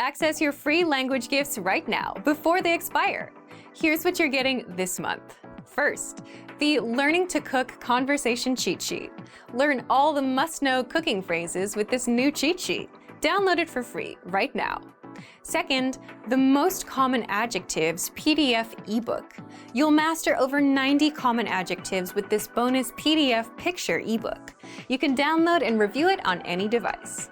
Access your free language gifts right now before they expire. Here's what you're getting this month. First, the Learning to Cook Conversation Cheat Sheet. Learn all the must-know cooking phrases with this new cheat sheet. Download it for free right now. Second, the Most Common Adjectives PDF ebook. You'll master over 90 common adjectives with this bonus PDF picture ebook. You can download and review it on any device.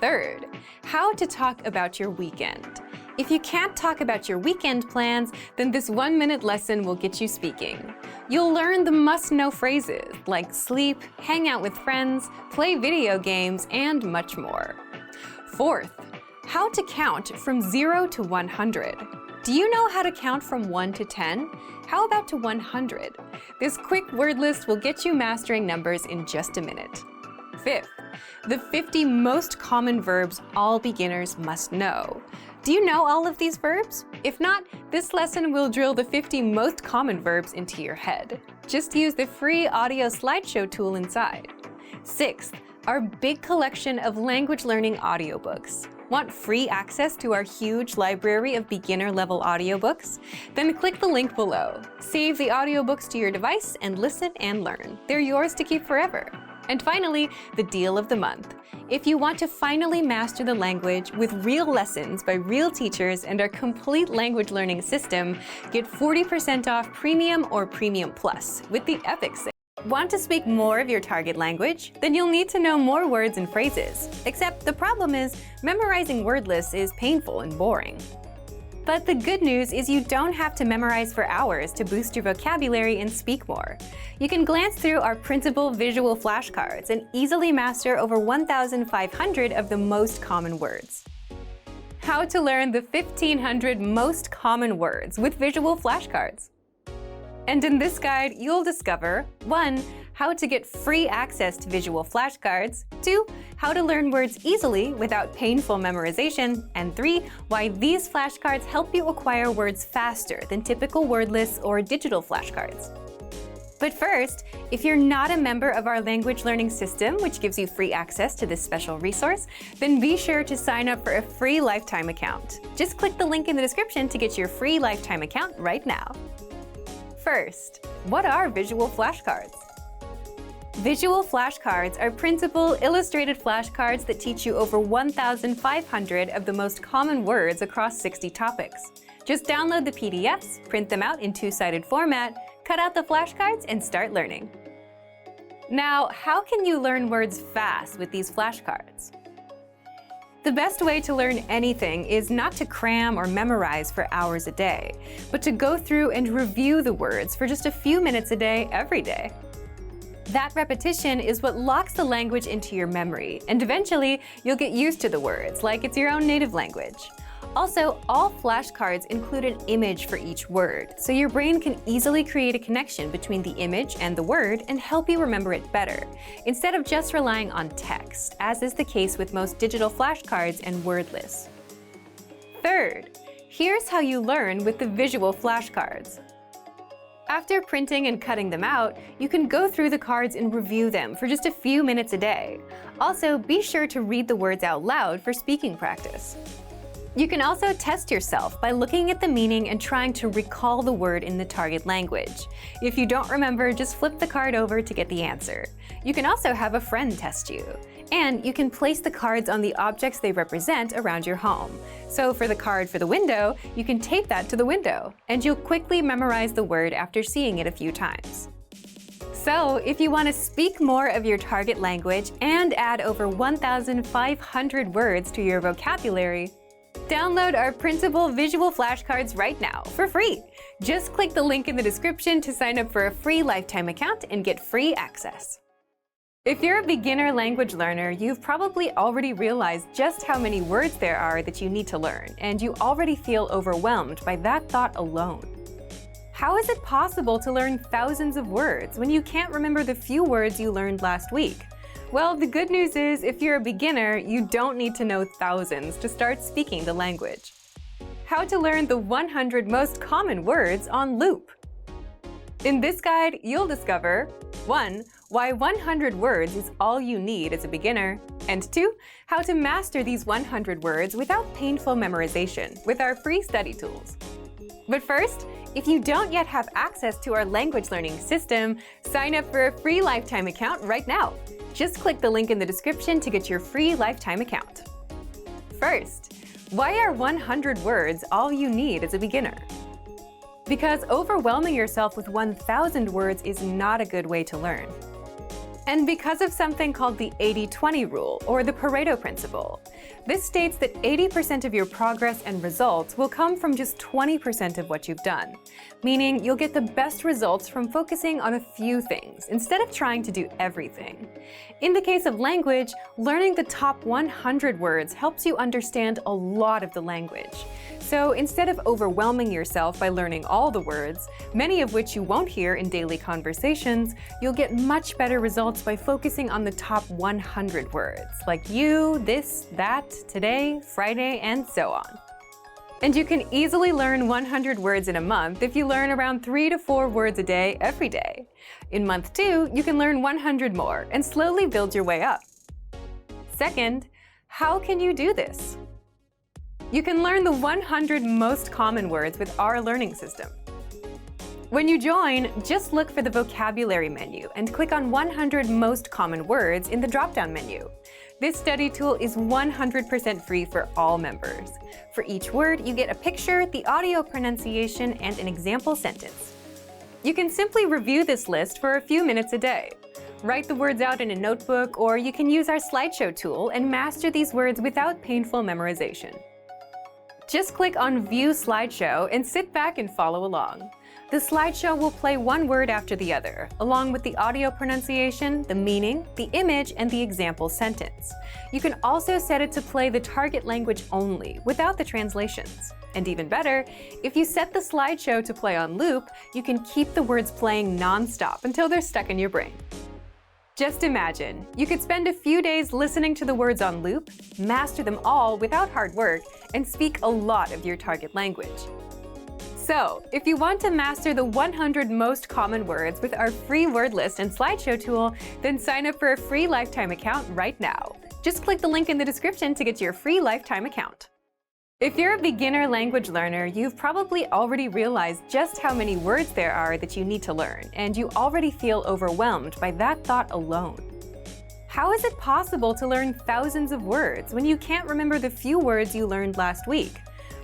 Third, how to talk about your weekend. If you can't talk about your weekend plans, then this 1-minute lesson will get you speaking. You'll learn the must-know phrases like sleep, hang out with friends, play video games, and much more. Fourth, how to count from 0 to 100. Do you know how to count from 1 to 10? How about to 100? This quick word list will get you mastering numbers in just a minute. Fifth, the 50 most common verbs all beginners must know. Do you know all of these verbs? If not, this lesson will drill the 50 most common verbs into your head. Just use the free audio slideshow tool inside. Sixth, our big collection of language learning audiobooks. Want free access to our huge library of beginner-level audiobooks? Then click the link below. Save the audiobooks to your device and listen and learn. They're yours to keep forever. And finally, the deal of the month. If you want to finally master the language with real lessons by real teachers and our complete language learning system, get 40% off Premium or Premium Plus with the Epic sale. Want to speak more of your target language? Then you'll need to know more words and phrases. Except the problem is, memorizing word lists is painful and boring. But the good news is you don't have to memorize for hours to boost your vocabulary and speak more. You can glance through our printable visual flashcards and easily master over 1,500 of the most common words. How to learn the 1,500 most common words with visual flashcards. And in this guide, you'll discover 1. How to get free access to visual flashcards, 2. How to learn words easily without painful memorization, and 3. Why these flashcards help you acquire words faster than typical word lists or digital flashcards. But first, if you're not a member of our language learning system, which gives you free access to this special resource, then be sure to sign up for a free lifetime account. Just click the link in the description to get your free lifetime account right now. First, what are visual flashcards? Visual flashcards are printable, illustrated flashcards that teach you over 1,500 of the most common words across 60 topics. Just download the PDFs, print them out in two-sided format, cut out the flashcards, and start learning. Now, how can you learn words fast with these flashcards? The best way to learn anything is not to cram or memorize for hours a day, but to go through and review the words for just a few minutes a day, every day. That repetition is what locks the language into your memory, and eventually you'll get used to the words like it's your own native language. Also, all flashcards include an image for each word, so your brain can easily create a connection between the image and the word and help you remember it better, instead of just relying on text, as is the case with most digital flashcards and word lists. Third, here's how you learn with the visual flashcards. After printing and cutting them out, you can go through the cards and review them for just a few minutes a day. Also, be sure to read the words out loud for speaking practice. You can also test yourself by looking at the meaning and trying to recall the word in the target language. If you don't remember, just flip the card over to get the answer. You can also have a friend test you. And you can place the cards on the objects they represent around your home. So for the card for the window, you can tape that to the window, and you'll quickly memorize the word after seeing it a few times. So if you want to speak more of your target language and add over 1,500 words to your vocabulary, download our printable visual flashcards right now for free. Just click the link in the description to sign up for a free lifetime account and get free access. If you're a beginner language learner, you've probably already realized just how many words there are that you need to learn, and you already feel overwhelmed by that thought alone. How is it possible to learn thousands of words when you can't remember the few words you learned last week? Well, the good news is, if you're a beginner, you don't need to know thousands to start speaking the language. How to learn the 100 most common words on loop. In this guide, you'll discover 1. Why 100 words is all you need as a beginner. And 2, how to master these 100 words without painful memorization with our free study tools. But first, if you don't yet have access to our language learning system, sign up for a free lifetime account right now. Just click the link in the description to get your free lifetime account. First, why are 100 words all you need as a beginner? Because overwhelming yourself with 1,000 words is not a good way to learn. And because of something called the 80-20 rule, or the Pareto principle. This states that 80% of your progress and results will come from just 20% of what you've done, meaning you'll get the best results from focusing on a few things instead of trying to do everything. In the case of language, learning the top 100 words helps you understand a lot of the language. So instead of overwhelming yourself by learning all the words, many of which you won't hear in daily conversations, you'll get much better results by focusing on the top 100 words, like you, this, that, today, Friday, and so on. And you can easily learn 100 words in a month if you learn around 3 to 4 words a day every day. In month 2, you can learn 100 more and slowly build your way up. Second, how can you do this? You can learn the 100 most common words with our learning system. When you join, just look for the vocabulary menu and click on 100 most common words in the drop-down menu. This study tool is 100% free for all members. For each word, you get a picture, the audio pronunciation, and an example sentence. You can simply review this list for a few minutes a day. Write the words out in a notebook, or you can use our slideshow tool and master these words without painful memorization. Just click on View Slideshow and sit back and follow along. The slideshow will play one word after the other, along with the audio pronunciation, the meaning, the image, and the example sentence. You can also set it to play the target language only, without the translations. And even better, if you set the slideshow to play on loop, you can keep the words playing non-stop until they're stuck in your brain. Just imagine, you could spend a few days listening to the words on loop, master them all without hard work, and speak a lot of your target language. So, if you want to master the 100 most common words with our free word list and slideshow tool, then sign up for a free lifetime account right now. Just click the link in the description to get your free lifetime account. If you're a beginner language learner, you've probably already realized just how many words there are that you need to learn, and you already feel overwhelmed by that thought alone. How is it possible to learn thousands of words when you can't remember the few words you learned last week?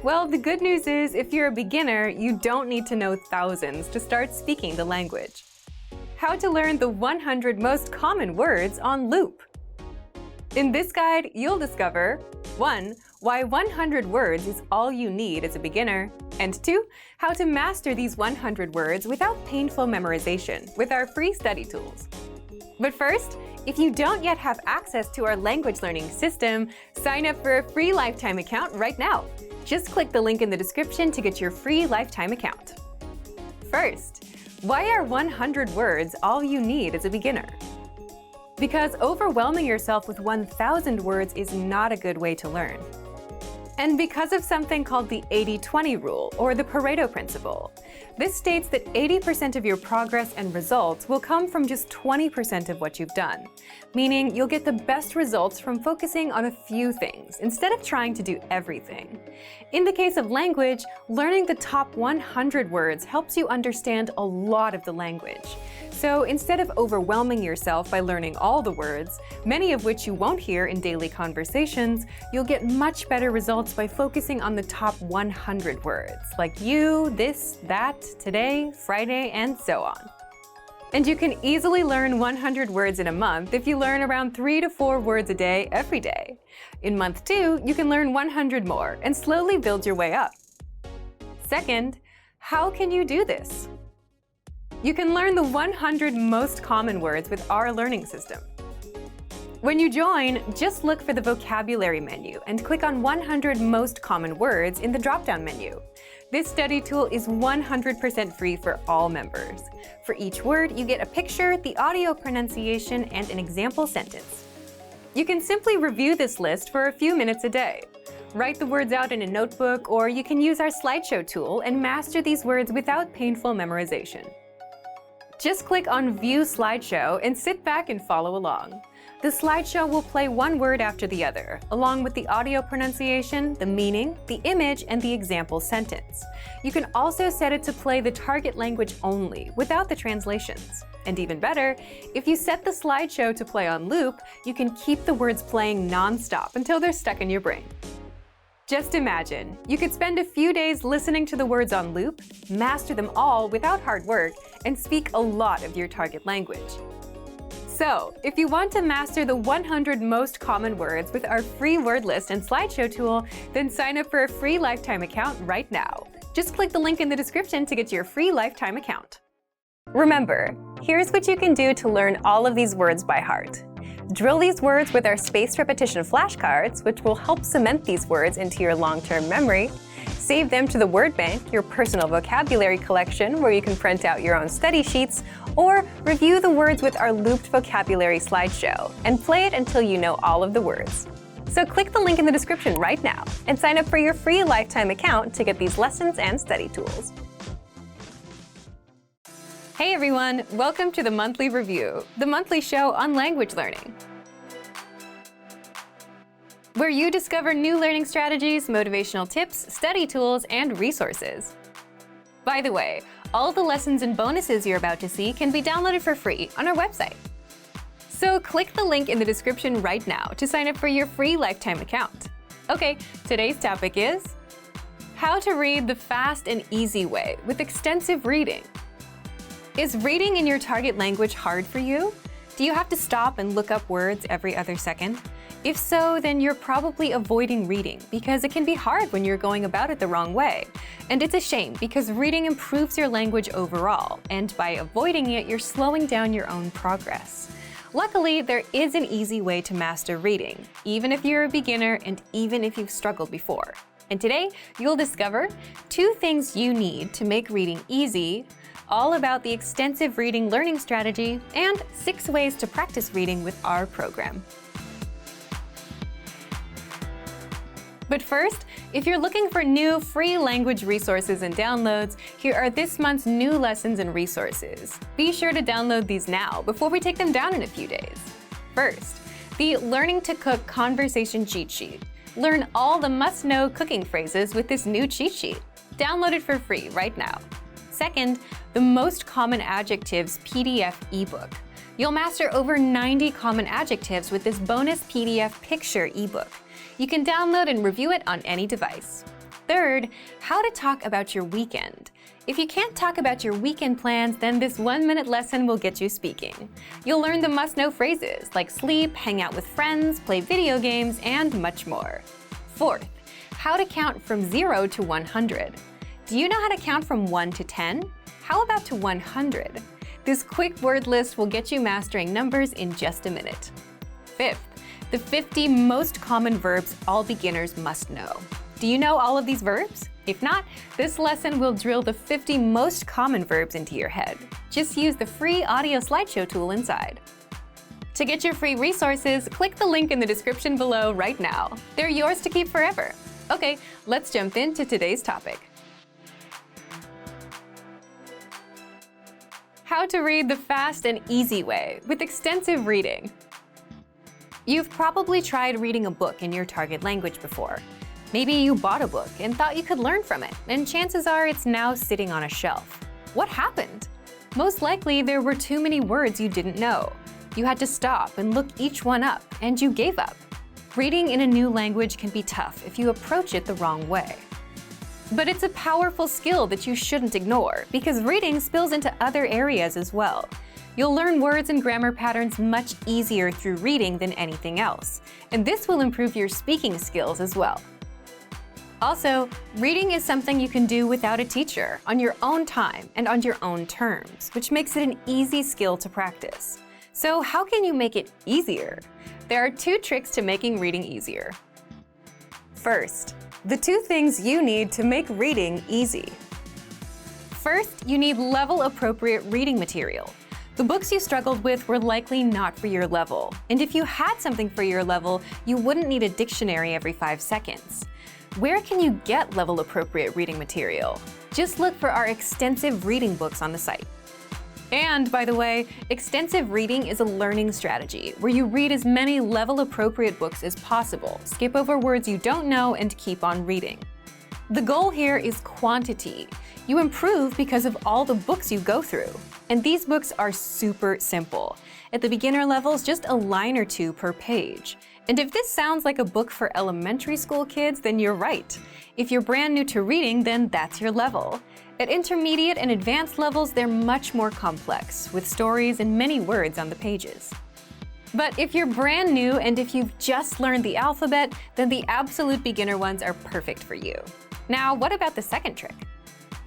Well, the good news is, if you're a beginner, you don't need to know thousands to start speaking the language. How to learn the 100 most common words on loop. In this guide, you'll discover 1. Why 100 words is all you need as a beginner, and 2. How to master these 100 words without painful memorization with our free study tools. But first, if you don't yet have access to our language learning system, sign up for a free lifetime account right now. Just click the link in the description to get your free lifetime account. First, why are 100 words all you need as a beginner? Because overwhelming yourself with 1,000 words is not a good way to learn. And because of something called the 80-20 rule, or the Pareto principle. This states that 80% of your progress and results will come from just 20% of what you've done, meaning you'll get the best results from focusing on a few things instead of trying to do everything. In the case of language, learning the top 100 words helps you understand a lot of the language. So instead of overwhelming yourself by learning all the words, many of which you won't hear in daily conversations, you'll get much better results by focusing on the top 100 words, like you, this, that, today, Friday, and so on. And you can easily learn 100 words in a month if you learn around 3 to 4 words a day every day. In month 2, you can learn 100 more and slowly build your way up. Second, how can you do this? You can learn the 100 most common words with our learning system. When you join, just look for the vocabulary menu and click on 100 most common words in the drop-down menu. This study tool is 100% free for all members. For each word, you get a picture, the audio pronunciation, and an example sentence. You can simply review this list for a few minutes a day. Write the words out in a notebook, or you can use our slideshow tool and master these words without painful memorization. Just click on View Slideshow and sit back and follow along. The slideshow will play one word after the other, along with the audio pronunciation, the meaning, the image, and the example sentence. You can also set it to play the target language only, without the translations. And even better, if you set the slideshow to play on loop, you can keep the words playing non-stop until they're stuck in your brain. Just imagine, you could spend a few days listening to the words on loop, master them all without hard work, and speak a lot of your target language. So, if you want to master the 100 most common words with our free word list and slideshow tool, then sign up for a free lifetime account right now. Just click the link in the description to get your free lifetime account. Remember, here's what you can do to learn all of these words by heart. Drill these words with our spaced repetition flashcards, which will help cement these words into your long-term memory. Save them to the word bank, your personal vocabulary collection where you can print out your own study sheets, or review the words with our looped vocabulary slideshow and play it until you know all of the words. So click the link in the description right now and sign up for your free lifetime account to get these lessons and study tools. Hey everyone, welcome to the Monthly Review, the monthly show on language learning, where you discover new learning strategies, motivational tips, study tools, and resources. By the way, all the lessons and bonuses you're about to see can be downloaded for free on our website. So click the link in the description right now to sign up for your free lifetime account. Okay, today's topic is how to read the fast and easy way with extensive reading. Is reading in your target language hard for you? Do you have to stop and look up words every other second? If so, then you're probably avoiding reading because it can be hard when you're going about it the wrong way. And it's a shame because reading improves your language overall, and by avoiding it, you're slowing down your own progress. Luckily, there is an easy way to master reading, even if you're a beginner and even if you've struggled before. And today, you'll discover 2 things you need to make reading easy, all about the extensive reading learning strategy, and 6 ways to practice reading with our program. But first, if you're looking for new free language resources and downloads, here are this month's new lessons and resources. Be sure to download these now before we take them down in a few days. First, the Learning to Cook Conversation Cheat Sheet. Learn all the must-know cooking phrases with this new cheat sheet. Download it for free right now. Second, the Most Common Adjectives PDF ebook. You'll master over 90 common adjectives with this bonus PDF picture ebook. You can download and review it on any device. Third, how to talk about your weekend. If you can't talk about your weekend plans, then this 1-minute lesson will get you speaking. You'll learn the must-know phrases like sleep, hang out with friends, play video games, and much more. Fourth, how to count from 0 to 100. Do you know how to count from 1 to 10? How about to 100? This quick word list will get you mastering numbers in just a minute. Fifth, the 50 most common verbs all beginners must know. Do you know all of these verbs? If not, this lesson will drill the 50 most common verbs into your head. Just use the free audio slideshow tool inside. To get your free resources, click the link in the description below right now. They're yours to keep forever. Okay, let's jump into today's topic. How to read the fast and easy way with extensive reading. You've probably tried reading a book in your target language before. Maybe you bought a book and thought you could learn from it, and chances are it's now sitting on a shelf. What happened? Most likely there were too many words you didn't know. You had to stop and look each one up, and you gave up. Reading in a new language can be tough if you approach it the wrong way. But it's a powerful skill that you shouldn't ignore, because reading spills into other areas as well. You'll learn words and grammar patterns much easier through reading than anything else, and this will improve your speaking skills as well. Also, reading is something you can do without a teacher, on your own time and on your own terms, which makes it an easy skill to practice. So how can you make it easier? There are 2 tricks to making reading easier. First, the 2 things you need to make reading easy. First, you need level-appropriate reading material. The books you struggled with were likely not for your level, and if you had something for your level, you wouldn't need a dictionary every 5 seconds. Where can you get level-appropriate reading material? Just look for our extensive reading books on the site. And by the way, extensive reading is a learning strategy where you read as many level-appropriate books as possible, skip over words you don't know, and keep on reading. The goal here is quantity. You improve because of all the books you go through. And these books are super simple. At the beginner levels, just a line or two per page. And if this sounds like a book for elementary school kids, then you're right. If you're brand new to reading, then that's your level. At intermediate and advanced levels, they're much more complex, with stories and many words on the pages. But if you're brand new and if you've just learned the alphabet, then the absolute beginner ones are perfect for you. Now, what about the second trick?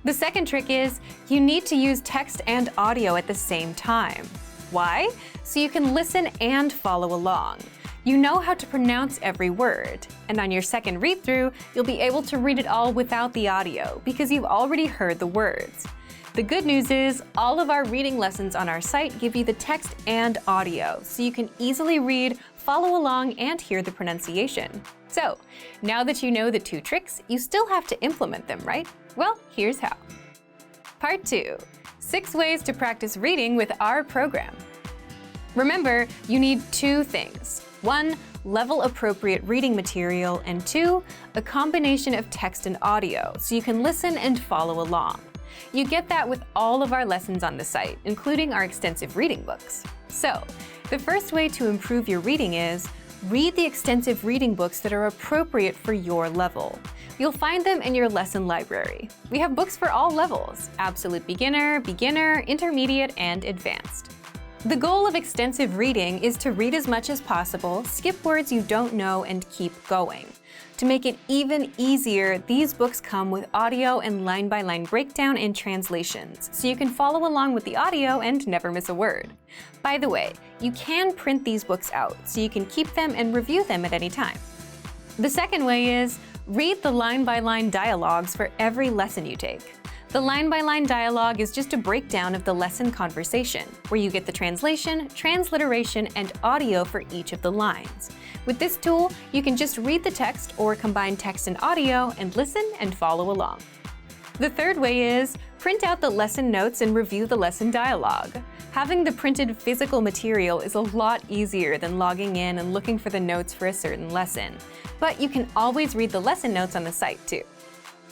The second trick is you need to use text and audio at the same time. Why? So you can listen and follow along. You know how to pronounce every word, and on your second read-through, you'll be able to read it all without the audio because you've already heard the words. The good news is all of our reading lessons on our site give you the text and audio, so you can easily read, follow along, and hear the pronunciation. So, now that you know the two tricks, you still have to implement them, right? Well, here's how. Part 2. 6 ways to practice reading with our program. Remember, you need 2 things. 1, level-appropriate reading material, and 2, a combination of text and audio, so you can listen and follow along. You get that with all of our lessons on the site, including our extensive reading books. So, the first way to improve your reading is read the extensive reading books that are appropriate for your level. You'll find them in your lesson library. We have books for all levels: absolute beginner, beginner, intermediate, and advanced. The goal of extensive reading is to read as much as possible, skip words you don't know, and keep going. To make it even easier, these books come with audio and line-by-line breakdown and translations, so you can follow along with the audio and never miss a word. By the way, you can print these books out, so you can keep them and review them at any time. The second way is read the line-by-line dialogues for every lesson you take. The line-by-line dialogue is just a breakdown of the lesson conversation, where you get the translation, transliteration, and audio for each of the lines. With this tool, you can just read the text or combine text and audio and listen and follow along. The third way is print out the lesson notes and review the lesson dialogue. Having the printed physical material is a lot easier than logging in and looking for the notes for a certain lesson. But you can always read the lesson notes on the site too.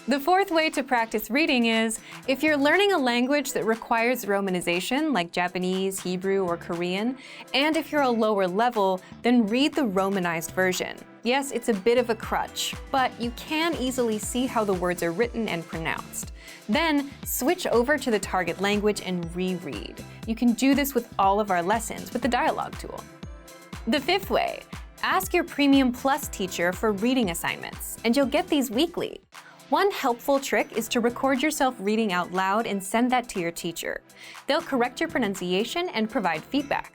The fourth way to practice reading is, if you're learning a language that requires romanization, like Japanese, Hebrew, or Korean, and if you're a lower level, then read the romanized version. Yes, it's a bit of a crutch, but you can easily see how the words are written and pronounced. Then, switch over to the target language and reread. You can do this with all of our lessons with the dialogue tool. The fifth way, ask your Premium Plus teacher for reading assignments, and you'll get these weekly. One helpful trick is to record yourself reading out loud and send that to your teacher. They'll correct your pronunciation and provide feedback.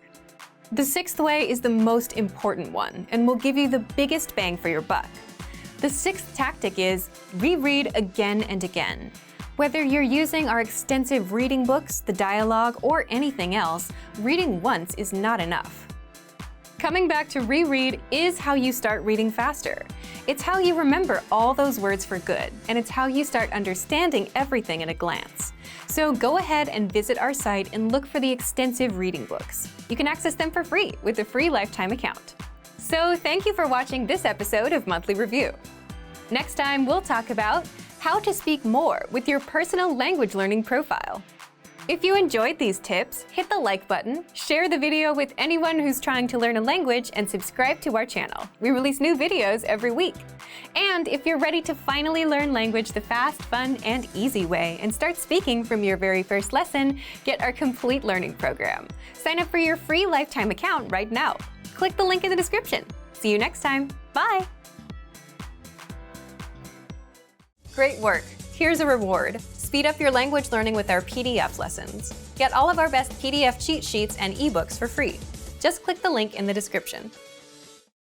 The sixth way is the most important one and will give you the biggest bang for your buck. The sixth tactic is reread again and again. Whether you're using our extensive reading books, the dialogue, or anything else, reading once is not enough. Coming back to reread is how you start reading faster. It's how you remember all those words for good, and it's how you start understanding everything at a glance. So go ahead and visit our site and look for the extensive reading books. You can access them for free with a free lifetime account. So thank you for watching this episode of Monthly Review. Next time, we'll talk about how to speak more with your personal language learning profile. If you enjoyed these tips, hit the like button, share the video with anyone who's trying to learn a language, and subscribe to our channel. We release new videos every week. And if you're ready to finally learn language the fast, fun, and easy way and start speaking from your very first lesson, get our complete learning program. Sign up for your free lifetime account right now. Click the link in the description. See you next time. Bye! Great work. Here's a reward. Speed up your language learning with our PDF lessons. Get all of our best PDF cheat sheets and ebooks for free. Just click the link in the description.